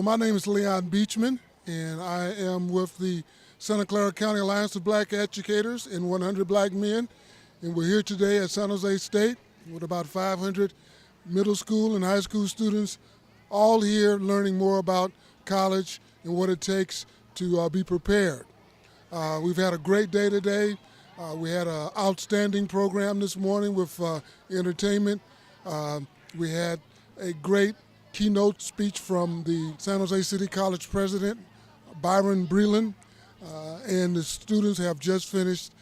My name is Leon Beachman, and I am with the Santa Clara County Alliance of Black Educators and 100 Black Men. And we're here today at San Jose State with about 500 middle school and high school students, all here learning more about college and what it takes to be prepared. We've had a great day today. We had an outstanding program this morning with entertainment. We had a great keynote speech from the San Jose City College president, Byron Breland, and the students have just finished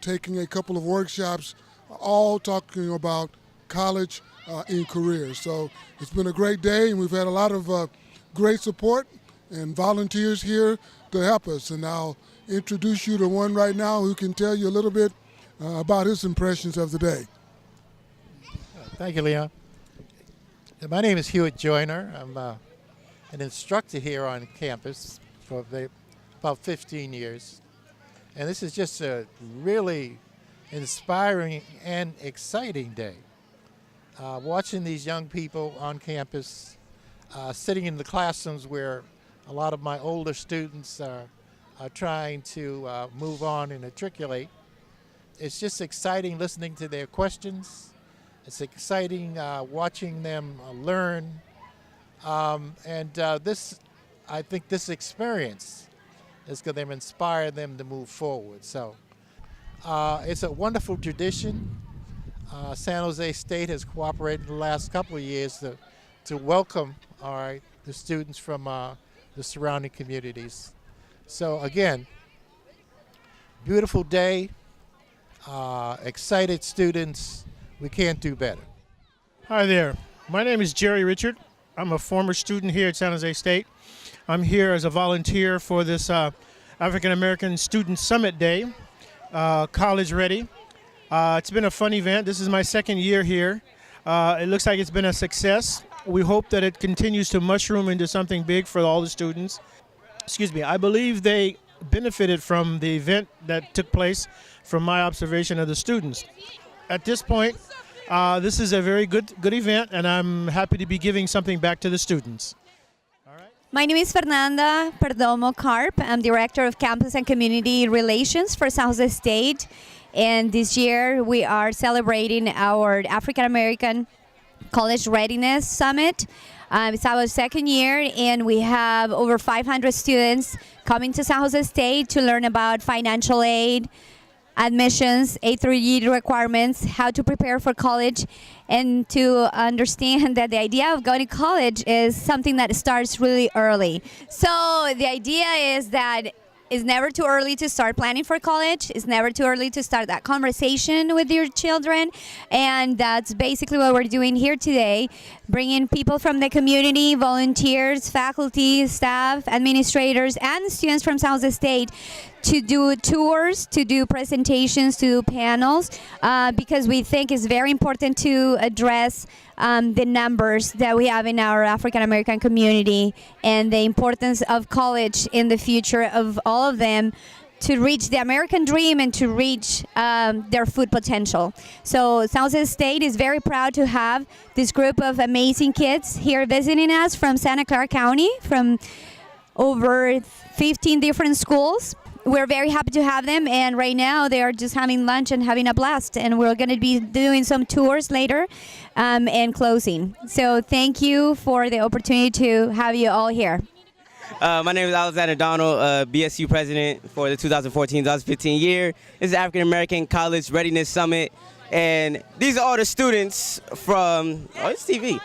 taking a couple of workshops, all talking about college and careers. So it's been a great day, and we've had a lot of great support and volunteers here to help us. And I'll introduce you to one right now who can tell you a little bit about his impressions of the day. Thank you, Leon. My name is Hewitt Joyner. I'm an instructor here on campus for about 15 years. And this is just a really inspiring and exciting day. Watching these young people on campus, sitting in the classrooms where a lot of my older students are trying to move on and matriculate. It's just exciting listening to their questions. It's exciting watching them learn. I think this experience is going to inspire them to move forward. So it's a wonderful tradition. San Jose State has cooperated the last couple of years to welcome the students from the surrounding communities. So again, beautiful day, excited students. We can't do better. Hi there. My name is Jerry Richard. I'm a former student here at San Jose State. I'm here as a volunteer for this African American Student Summit Day, College Ready. It's been a fun event. This is my second year here. It looks like it's been a success. We hope that it continues to mushroom into something big for all the students. Excuse me. I believe they benefited from the event that took place from my observation of the students. At this point, this is a very good event, and I'm happy to be giving something back to the students. All right. My name is Fernanda Perdomo Carp. I'm Director of Campus and Community Relations for San Jose State. And this year we are celebrating our African American College Readiness Summit. It's our second year, and we have over 500 students coming to San Jose State to learn about financial aid, admissions, A through E requirements, how to prepare for college, and to understand that the idea of going to college is something that starts really early. So the idea is that it's never too early to start planning for college. It's never too early to start that conversation with your children. And that's basically what we're doing here today, bringing people from the community, volunteers, faculty, staff, administrators, and students from San Jose State to do tours, to do presentations, to do panels, because we think it's very important to address the numbers that we have in our African American community and the importance of college in the future of all of them to reach the American dream and to reach their full potential. So San Jose State is very proud to have this group of amazing kids here visiting us from Santa Clara County, from over 15 different schools. We're very happy to have them, and right now they are just having lunch and having a blast, and we're going to be doing some tours later and closing. So thank you for the opportunity to have you all here. My name is Alexander Donald, BSU president for the 2014-2015 year. This is the African American College Readiness Summit, and these are all the students from, it's TV.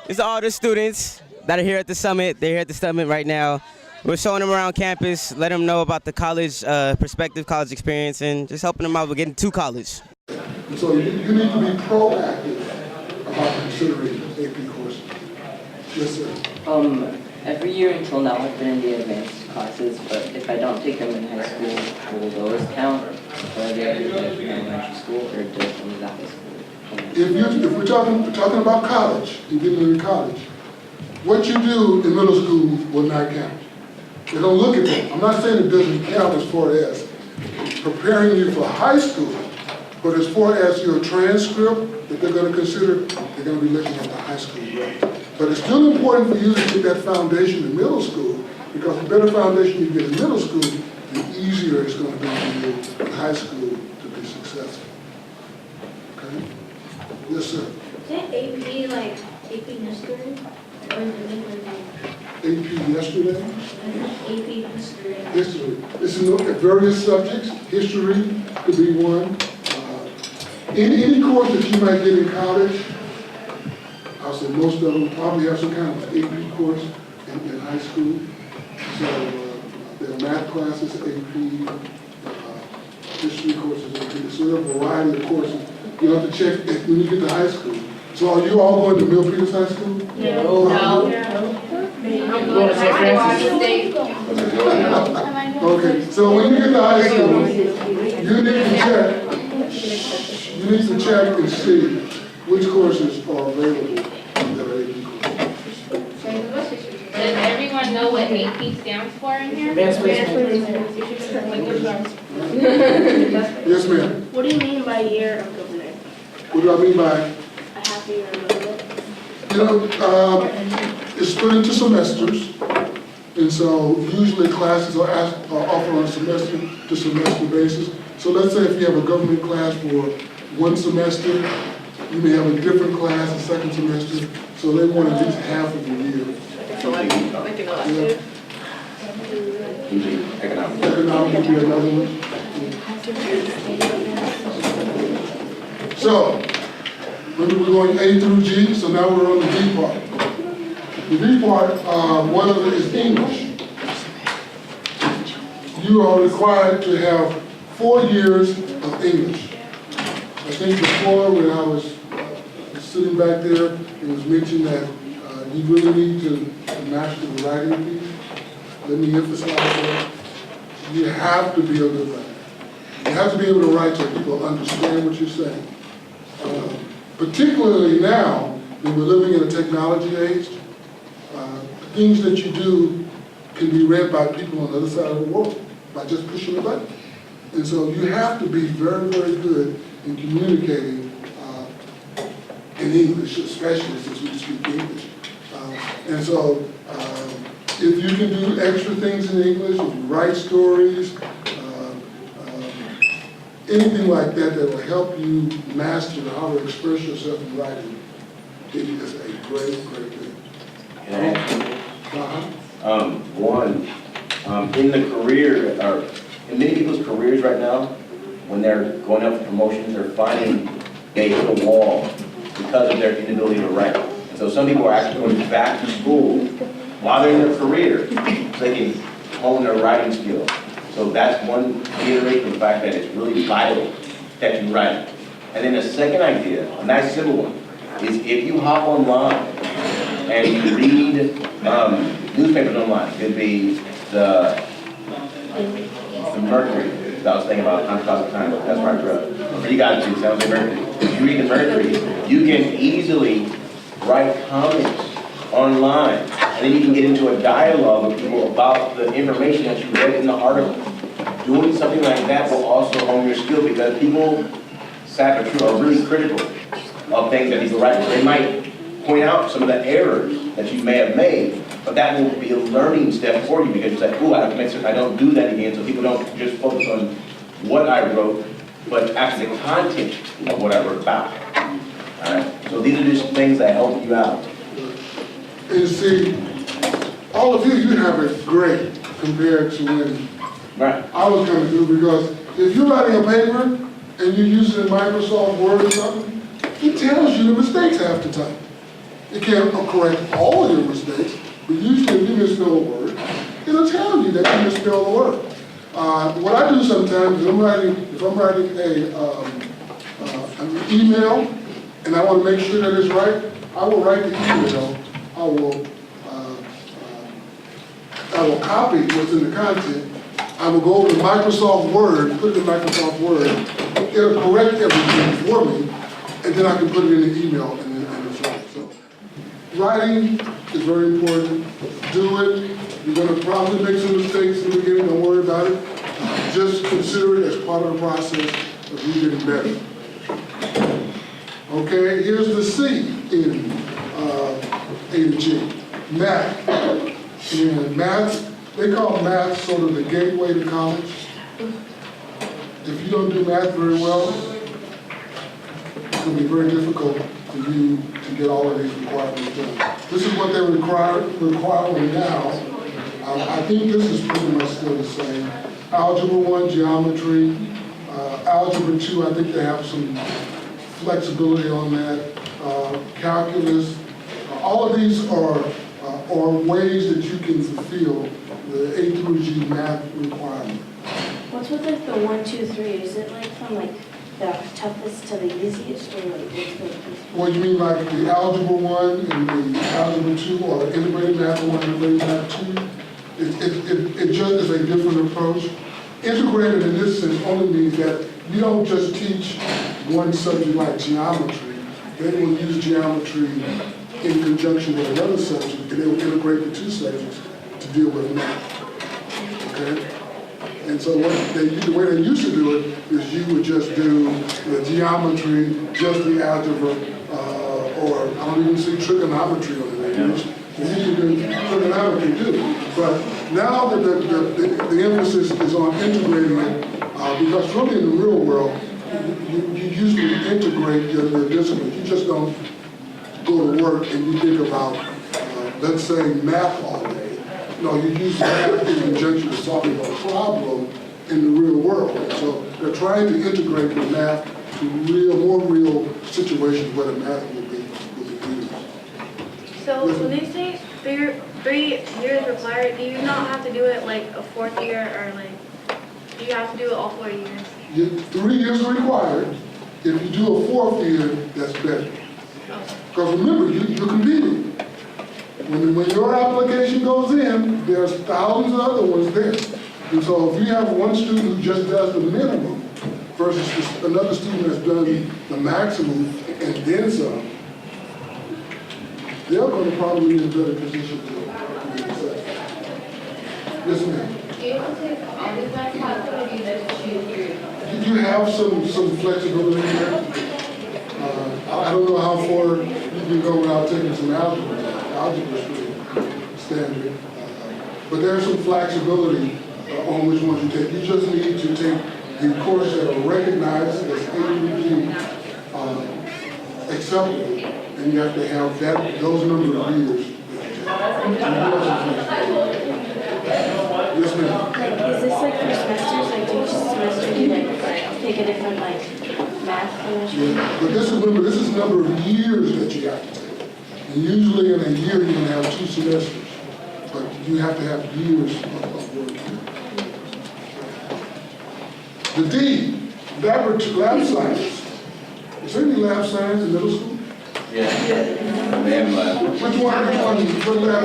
These are all the students that are here at the summit. They're here at the summit right now. We're showing them around campus, letting them know about the college perspective, college experience, and just helping them out with getting to college. So you need to be proactive about considering AP courses. Yes, sir. Every year until now I've been in the advanced classes, but if I don't take them in high school, will those count? Or are they in elementary school, or just in the high school? If we're talking about college, you get into college, what you do in middle school will not count. They don't look at that. I'm not saying it doesn't count as far as preparing you for high school, but as far as your transcript that they're going to consider, they're going to be looking at the high school grade. But it's still important for you to get that foundation in middle school, because the better foundation you get in middle school, the easier it's going to be for you in high school to be successful. Okay? Yes, sir. Is that AP like AP history? Or is it different thing? AP yesterday? AP history. History. This is at various subjects. History could be one. Any course that you might get in college, I'll say most of them probably have some kind of AP course in high school. So there are math classes, AP, history courses, AP. So there are a variety of courses. You have to check when you get to high school. So are you all going to Mill Peters High School? Yeah. No. I'm going to St. Francis State. Okay, so when you get to high school, you need to check. You need to check and see which courses are available that are AP courses. Does everyone know what AP stands for in here? Yes, ma'am. What do you mean by year of government? What do I mean by? A half a year of government? You know, it's split into semesters, and so usually classes are offered on a semester-to-semester basis. So let's say if you have a government class for one semester, you may have a different class the second semester, so they want at least half of the year. Yeah. Economic would be another one. So, remember we're going A through G, so now we're on the D part. The D part, one of it is English. You are required to have 4 years of English. I think before, when I was sitting back there, it was mentioned that you really need to master the writing piece. Let me emphasize that. You have to be a good writer. You have to be able to write so people understand what you're saying. Particularly now, when we're living in a technology age, things that you do can be read by people on the other side of the world by just pushing a button. And so you have to be very, very good in communicating in English, especially since we speak English. And so if you can do extra things in English, if you write stories, anything like that that will help you master how to express yourself in writing, it is a great, great thing. In the career, or in many people's careers right now, when they're going up for promotions, they're finding they hit a wall because of their inability to write. And so some people are actually going back to school while they're in their career so they can hone their writing skills. So that's one iteration of the fact that it's really vital that you write. And then the second idea, a nice simple one, is if you hop online and you read newspapers online, it could be the Mercury, that I was thinking about, Uncaused Time, but that's where I grew up. Or you guys do, sounds like Mercury. If you read the Mercury, you can easily write comments online, and then you can get into a dialogue with people about the information that you read in the article. Doing something like that will also hone your skill, because people, sad but true, are really critical of things that people write. They might point out some of the errors that you may have made, but that will be a learning step for you, because you say, "Ooh, I have to make sure I don't do that again," so people don't just focus on what I wrote, but actually the content of what I wrote about. All right? So these are just things that help you out. And see, all of you have it great compared to when I was coming through, because if you're writing a paper and you're using Microsoft Word or something, it tells you the mistakes half the time. It can't correct all your mistakes, but usually if you misspell a word, it'll tell you that you misspelled a word. What I do sometimes is if I'm writing an email and I want to make sure that it's right, I will write the email. I will copy what's in the content. I will go over to Microsoft Word, put it in Microsoft Word. It'll correct everything for me, and then I can put it in the email, and it's right. So, writing is very important. Do it. You're going to probably make some mistakes in the beginning. Don't worry about it. Just consider it as part of the process of you getting better. Okay, here's the C in A to G. Math. And math, they call math sort of the gateway to college. If you don't do math very well, it's going to be very difficult for you to get all of these requirements done. This is what they're requiring now. I think this is pretty much still the same. Algebra 1, geometry. Algebra 2, I think they have some flexibility on that. Calculus. All of these are ways that you can fulfill the A through G math requirement. What's with like the 1, 2, 3? Is it like from like the toughest to the easiest, or like what's the? What you mean, like the algebra 1 and the algebra 2, or the integrated math 1 and integrated math 2? It just is a different approach. Integrated in this sense only means that you don't just teach one subject like geometry. They will use geometry in conjunction with another subject, and they will integrate the two subjects to deal with math. Okay? And so the way they used to do it is you would just do the geometry, just the algebra, or I don't even see trigonometry on the language. You can do trigonometry too. But now that the emphasis is on integrating it, because really in the real world, you usually integrate your disciplines. You just don't go to work and you think about, let's say, math all day. No, you use math in conjunction with solving a problem in the real world. So they're trying to integrate the math to more real situations where the math will be used. So when they say 3 years required, do you not have to do it like a 4th year, or like do you have to do it all 4 years? 3 years required. If you do a 4th year, that's better. Because remember, you're competing. When your application goes in, there's thousands of other ones there. And so if you have one student who just does the minimum versus another student that's done the maximum and then some, they're going to probably be in a better position to be successful. Yes, ma'am. Do you have to take all these math classes, or do you just choose your? You have some flexibility there. I don't know how far you can go without taking some algebra. Algebra is pretty standard. But there's some flexibility on which ones you take. You just need to take the courses that are recognized as AUG acceptable, and you have to have those number of years. Yes, ma'am. Like, is this like for semesters? Like, do each semester you like take a different like math semester? Yeah. But this is the number of years that you have to take. And usually in a year you can have 2 semesters, but you have to have years of work. The D, lab science. Is there any lab science in middle school? Yeah. They have lab. Which one? What lab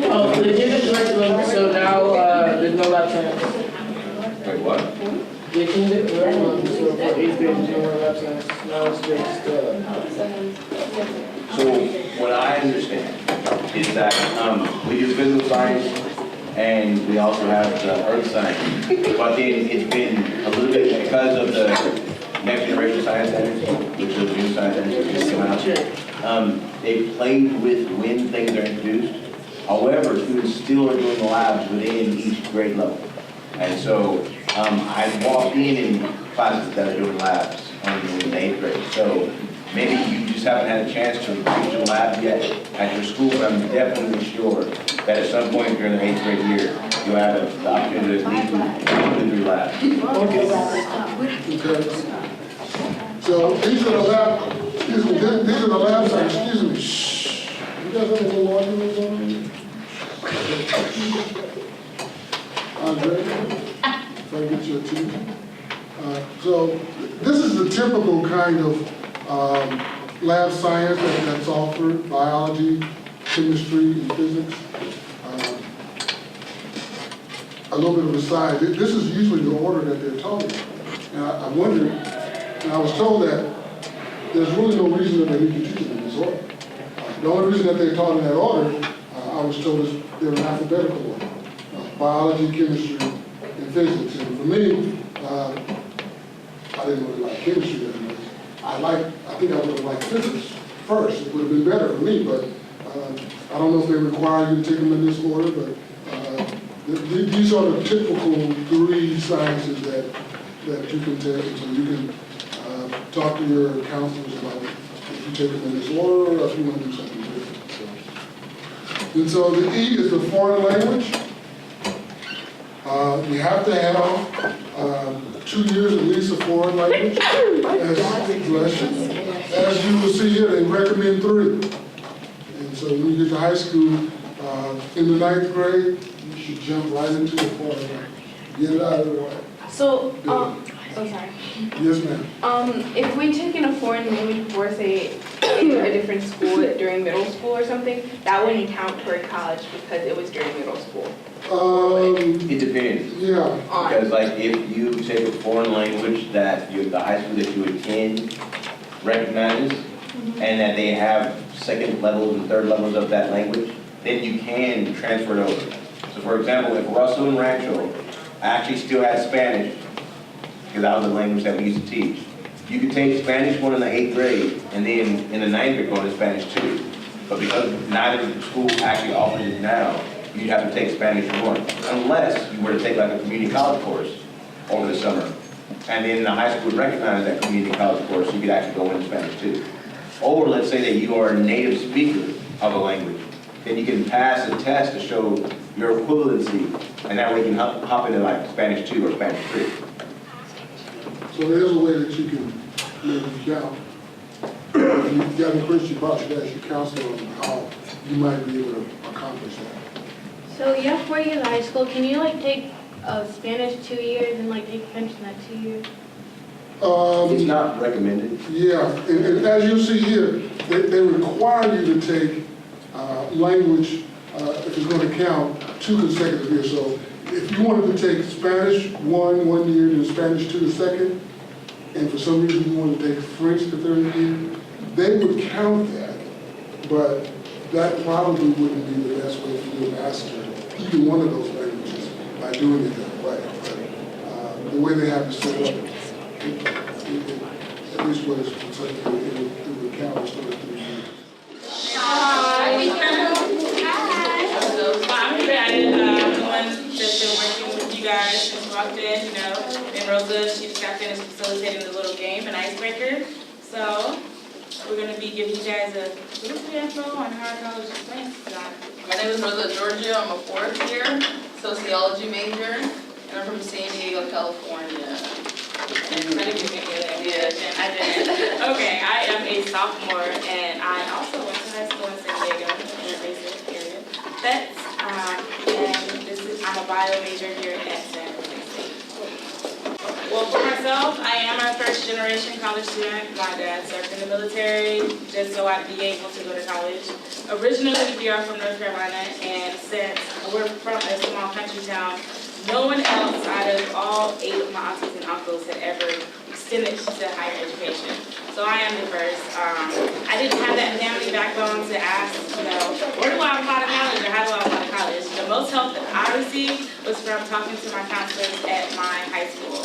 Oh, they did the curriculum, so now there's no lab science. Wait, what? They changed the curriculum, so for 8th grade, there's no more lab science. Now it's just So what I understand is that we do physical science and we also have earth science. But then it's been a little bit because of the next generation science centers, which is the new science centers that just came out. They played with when things are introduced. However, students still are doing the labs within each grade level. And so I walked in classes that are doing labs in the 8th grade. So maybe you just haven't had a chance to teach a lab yet at your school, but I'm definitely sure that at some point during the 8th grade year, you'll have the opportunity to lead through labs. Okay. So these are the lab, these are the labs, excuse me. Shh. You guys have a little argument on me? Andre, if I get your attention. So this is the typical kind of lab science that's offered: biology, chemistry, and physics. A little bit of a side. This is usually the order that they're taught in. And I wondered, and I was told that there's really no reason that they need to teach it in this order. The only reason that they're taught in that order, I was told, is they're in alphabetical order. Biology, chemistry, and physics. And for me, I didn't really like chemistry that much. I think I would have liked physics, first. It would have been better for me, but I don't know if they require you to take them in this order, but these are the typical 3 sciences that you can take. So you can talk to your counselors about if you take them in this order or if you want to do something different. And so the E is the foreign language. You have to have 2 years at least of foreign language. As you will see here, they recommend 3. And so when you get to high school, in the 9th grade, you should jump right into the foreign language. Get it out of the way. So, oh sorry. Yes, ma'am. If we take in a foreign language for, say, a different school during middle school or something, that wouldn't count toward college because it was during middle school. It depends. Yeah. Because like if you take a foreign language that the high school that you attend recognizes, and that they have 2nd levels and 3rd levels of that language, then you can transfer it over. So for example, if Russell and Rancho actually still had Spanish, because that was the language that we used to teach, you could take Spanish 1 in the 8th grade, and then in the 9th grade go to Spanish 2. But because neither school actually offers it now, you'd have to take Spanish 1, unless you were to take like a community college course over the summer. And then the high school would recognize that community college course, so you could actually go into Spanish 2. Or let's say that you are a native speaker of a language, then you can pass a test to show your equivalency, and that way you can hop into like Spanish 2 or Spanish 3. So there's a way that you can maybe count. If you've got a Christian about you, ask your counselor on how you might be able to accomplish that. So you have 4 years of high school. Can you like take Spanish 2 years and like take French in that 2 years? It's not recommended. Yeah, and as you see here, they require you to take language, if it's going to count, 2 consecutive years. So if you wanted to take Spanish 1 year, then Spanish 2 the 2nd, and for some reason you wanted to take French the 3rd year, they would count that, but that probably wouldn't be the best way to do a master either one of those languages by doing it that way. But the way they have it set up, at least what it's protected, it would count as 3 years. Hi. So I'm excited. I'm the one that's been working with you guys since you walked in, and Rosa, she just got finished facilitating the little game, an icebreaker. So we're going to be giving you guys a little bit of info on how our college is playing. My name is Rosa Georgia. I'm a 4th year sociology major, and I'm from San Diego, California. I didn't give you that. Yeah, I didn't. Okay, I am a sophomore, and I also went to high school in San Diego, in the basic area. I'm a bio major here at San Jose State. Well, for myself, I am a 1st generation college student. My dad served in the military just so I'd be able to go to college. Originally, we are from North Carolina, and since we're from a small country town, no one else out of all 8 of my aunties and uncles had ever extended to higher education. So I am the first. I didn't have that family backbone to ask, where do I apply to college or how do I apply to college? The most help that I received was from talking to my counselors at my high school.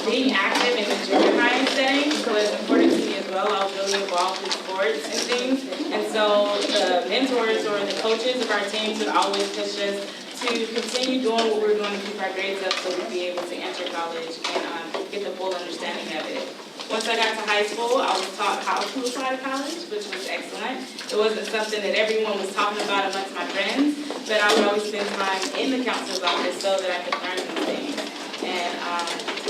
Being active in the junior high setting was important to me as well. I was really involved in sports and things. And so the mentors or the coaches of our teams would always push us to continue doing what we're doing to keep our grades up so we'd be able to enter college and get the full understanding of it. Once I got to high school, I was taught how to apply to college, which was excellent. It wasn't something that everyone was talking about amongst my friends, but I would always spend time in the counselor's office so that I could learn these things. And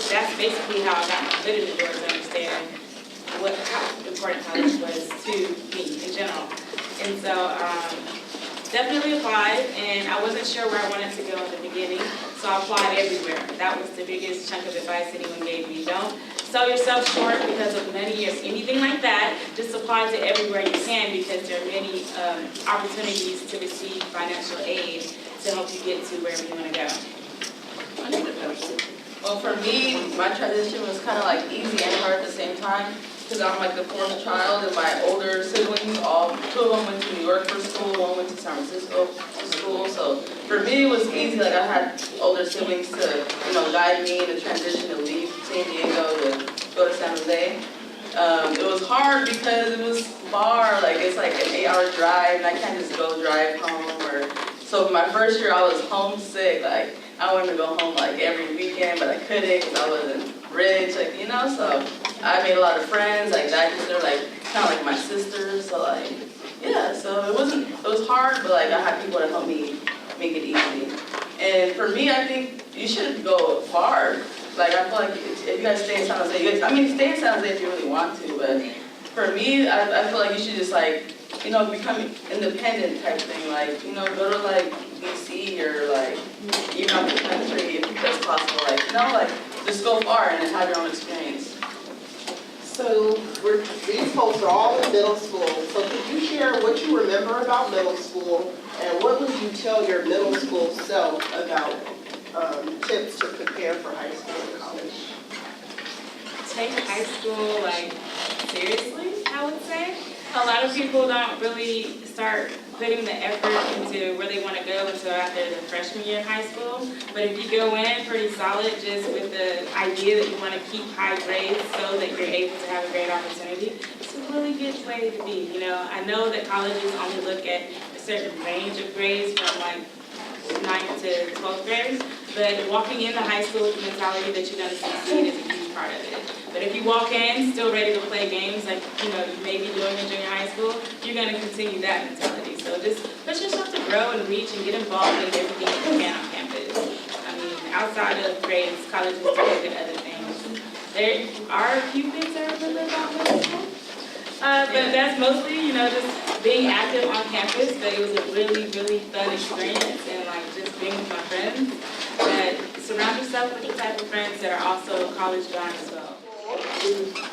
that's basically how I got my foot in the door to understand how important college was to me in general. And so definitely applied, and I wasn't sure where I wanted to go in the beginning, so I applied everywhere. That was the biggest chunk of advice anyone gave me. Don't sell yourself short because of money or anything like that. Just apply to everywhere you can because there are many opportunities to receive financial aid to help you get to wherever you want to go. Well, for me, my transition was kind of like easy and hard at the same time because I'm like the 4th child, and my older siblings, 2 of them went to New York for school, 1 went to San Francisco for school. So for me, it was easy. Like I had older siblings to, guide me in the transition to leave San Diego to go to San Jose. It was hard because it was far, like it's like an 8-hour drive, and I can't just go drive home. So my first year I was homesick, like I wanted to go home like every weekend, but I couldn't because I wasn't rich, like, you know, so I made a lot of friends like that because they're like kind of like my sisters, so like, yeah, so it was hard, but like I had people to help me make it easy. And for me, I think you should go far. Like I feel like if you guys stay in San Jose, I mean, stay in San Jose if you really want to, but for me, I feel like you should just like, you know, become independent type thing. Like, you know, go to like DC or like even out the country if that's possible. Like, you know, like just go far and then have your own experience. So these folks are all in middle school. So could you share what you remember about middle school, and what would you tell your middle school self about tips to prepare for high school and college? Take high school like seriously, I would say. A lot of people don't really start putting the effort into where they want to go until after the freshman year in high school. But if you go in pretty solid just with the idea that you want to keep high grades so that you're able to have a great opportunity, it's a really good way to be. You know, I know that colleges only look at a certain range of grades from like 9th to 12th grade, but walking into high school with the mentality that you're going to succeed is a huge part of it. But if you walk in still ready to play games like, you know, you may be doing in junior high school, you're going to continue that mentality. So just push yourself to grow and reach and get involved in everything you can on campus. I mean, outside of grades, colleges do look at other things. There are a few things I remember about middle school. But that's mostly, you know, just being active on campus. But it was a really, really fun experience, and like just being with my friends. But surround yourself with the type of friends that are also college bound as well.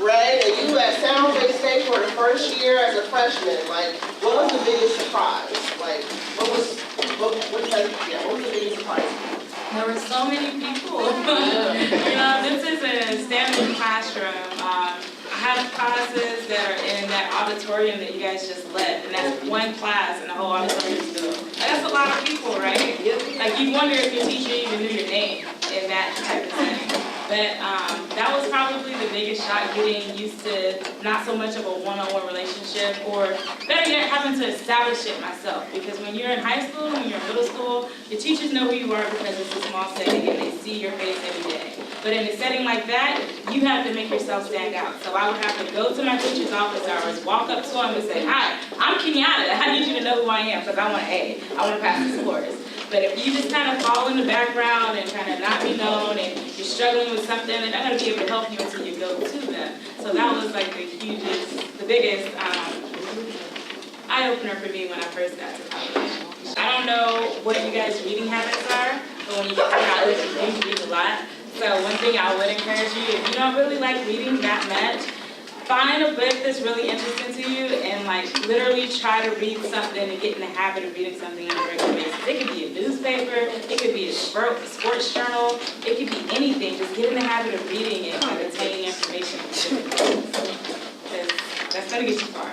Ray, and you at San Jose State for the first year as a freshman. Like, what was the biggest surprise? Like, what was the biggest surprise? There were so many people. You know, this is a standard classroom. I have classes that are in that auditorium that you guys just left, and that's one class in the whole auditorium still. That's a lot of people, right? Like, you wonder if your teacher even knew your name in that type of setting. But that was probably the biggest shock, getting used to not so much of a one-on-one relationship, or better yet, having to establish it myself. Because when you're in high school, when you're in middle school, your teachers know who you are because it's a small setting and they see your face every day. But in a setting like that, you have to make yourself stand out. So I would have to go to my teacher's office hours, walk up to him and say, "Hi, I'm Kenyatta. I need you to know who I am because I want an A. I want to pass this course." But if you just kind of fall in the background and kind of not be known and you're struggling with something, they're not going to be able to help you until you go to them. So that was like the biggest eye-opener for me when I first got to college. I don't know what you guys' reading habits are, but when you get to college, you do read a lot. So one thing I would encourage you, if you don't really like reading that much, find a book that's really interesting to you and like literally try to read something and get in the habit of reading something on a regular basis. It could be a newspaper, it could be a sports journal, it could be anything. Just get in the habit of reading it and retaining information. Because that's going to get you far.